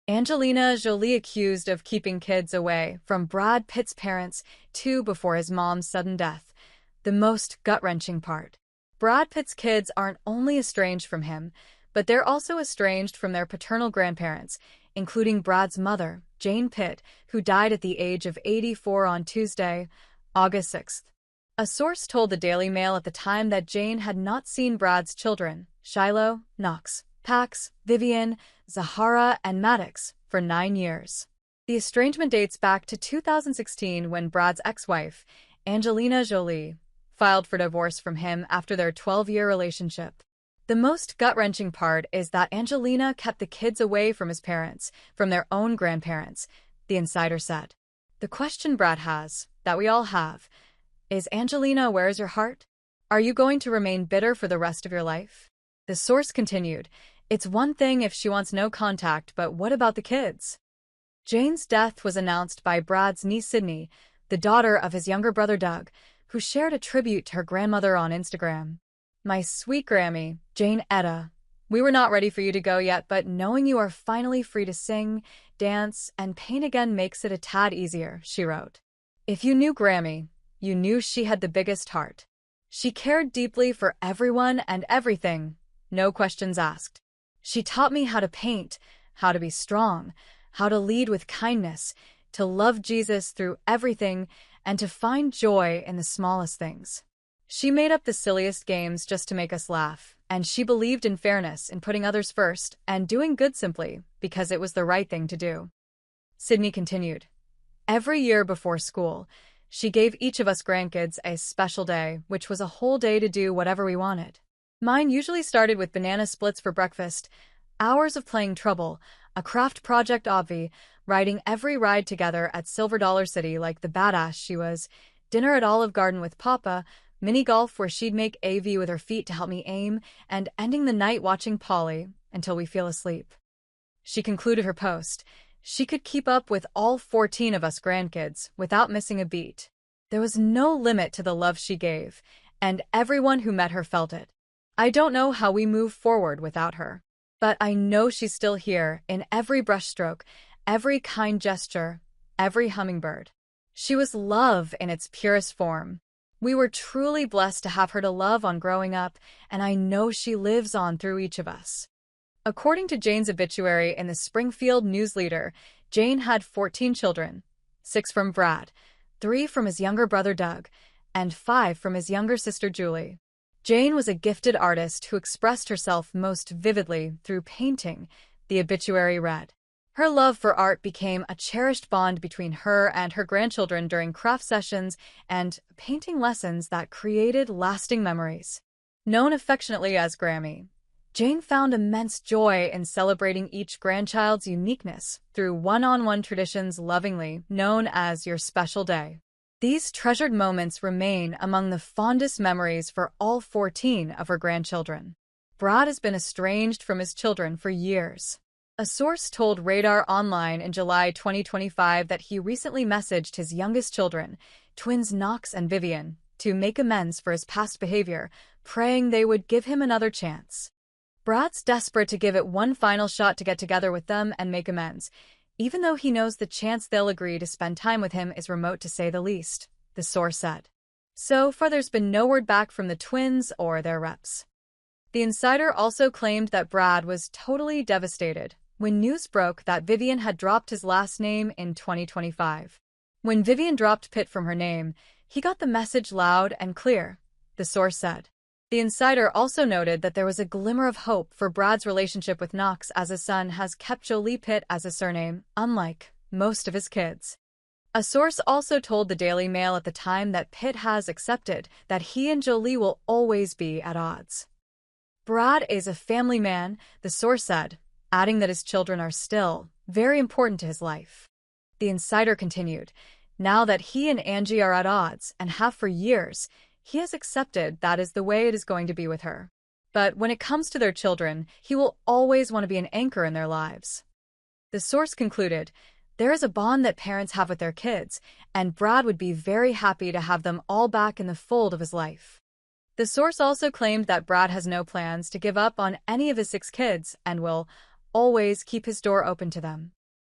Angelina Jolie accused of keeping kids away from Brad Pitt's parents 2 before his mom's sudden death. The most gut-wrenching part. Brad Pitt's kids aren't only estranged from him, but they're also estranged from their paternal grandparents, including Brad's mother, Jane Pitt, who died at the age of 84 on Tuesday, August 6th. A source told the Daily Mail at the time that Jane had not seen Brad's children, Shiloh, Knox, Pax, Vivian, Zahara, and Maddox, for 9 years. The estrangement dates back to 2016 when Brad's ex-wife, Angelina Jolie, filed for divorce from him after their 12-year relationship. The most gut-wrenching part is that Angelina kept the kids away from his parents, from their own grandparents, the insider said. The question Brad has, that we all have, is Angelina, where's your heart? Are you going to remain bitter for the rest of your life? The source continued, it's one thing if she wants no contact, but what about the kids? Jane's death was announced by Brad's niece Sydney, the daughter of his younger brother Doug, who shared a tribute to her grandmother on Instagram. My sweet Grammy, Jane Etta, we were not ready for you to go yet, but knowing you are finally free to sing, dance, and paint again makes it a tad easier, she wrote. If you knew Grammy, you knew she had the biggest heart. She cared deeply for everyone and everything, no questions asked. She taught me how to paint, how to be strong, how to lead with kindness, to love Jesus through everything, and to find joy in the smallest things. She made up the silliest games just to make us laugh, and she believed in fairness, in putting others first, and doing good simply because it was the right thing to do. Sydney continued. Every year before school, she gave each of us grandkids a special day, which was a whole day to do whatever we wanted. Mine usually started with banana splits for breakfast, hours of playing Trouble, a craft project obvi, riding every ride together at Silver Dollar City like the badass she was, dinner at Olive Garden with Papa, mini golf where she'd make AV with her feet to help me aim, and ending the night watching Polly until we feel asleep. She concluded her post. She could keep up with all 14 of us grandkids without missing a beat. There was no limit to the love she gave, and everyone who met her felt it. I don't know how we move forward without her, but I know she's still here in every brushstroke, every kind gesture, every hummingbird. She was love in its purest form. We were truly blessed to have her to love on growing up, and I know she lives on through each of us. According to Jane's obituary in the Springfield News Leader, Jane had 14 children, 6 from Brad, 3 from his younger brother Doug, and 5 from his younger sister Julie. Jane was a gifted artist who expressed herself most vividly through painting, the obituary read. Her love for art became a cherished bond between her and her grandchildren during craft sessions and painting lessons that created lasting memories. Known affectionately as Grammy, Jane found immense joy in celebrating each grandchild's uniqueness through one-on-one traditions lovingly known as Your Special Day. These treasured moments remain among the fondest memories for all 14 of her grandchildren. Brad has been estranged from his children for years. A source told Radar Online in July 2025 that he recently messaged his youngest children, twins Knox and Vivian, to make amends for his past behavior, praying they would give him another chance. Brad's desperate to give it one final shot to get together with them and make amends, even though he knows the chance they'll agree to spend time with him is remote to say the least, the source said. So far there's been no word back from the twins or their reps. The insider also claimed that Brad was totally devastated when news broke that Vivian had dropped his last name in 2025. When Vivian dropped Pitt from her name, he got the message loud and clear, the source said. The insider also noted that there was a glimmer of hope for Brad's relationship with Knox as his son has kept Jolie Pitt as a surname, unlike most of his kids. A source also told the Daily Mail at the time that Pitt has accepted that he and Jolie will always be at odds. Brad is a family man, the source said, adding that his children are still very important to his life. The insider continued, now that he and Angie are at odds and have for years, he has accepted that is the way it is going to be with her. But when it comes to their children, he will always want to be an anchor in their lives. The source concluded, there is a bond that parents have with their kids, and Brad would be very happy to have them all back in the fold of his life. The source also claimed that Brad has no plans to give up on any of his 6 kids and will always keep his door open to them.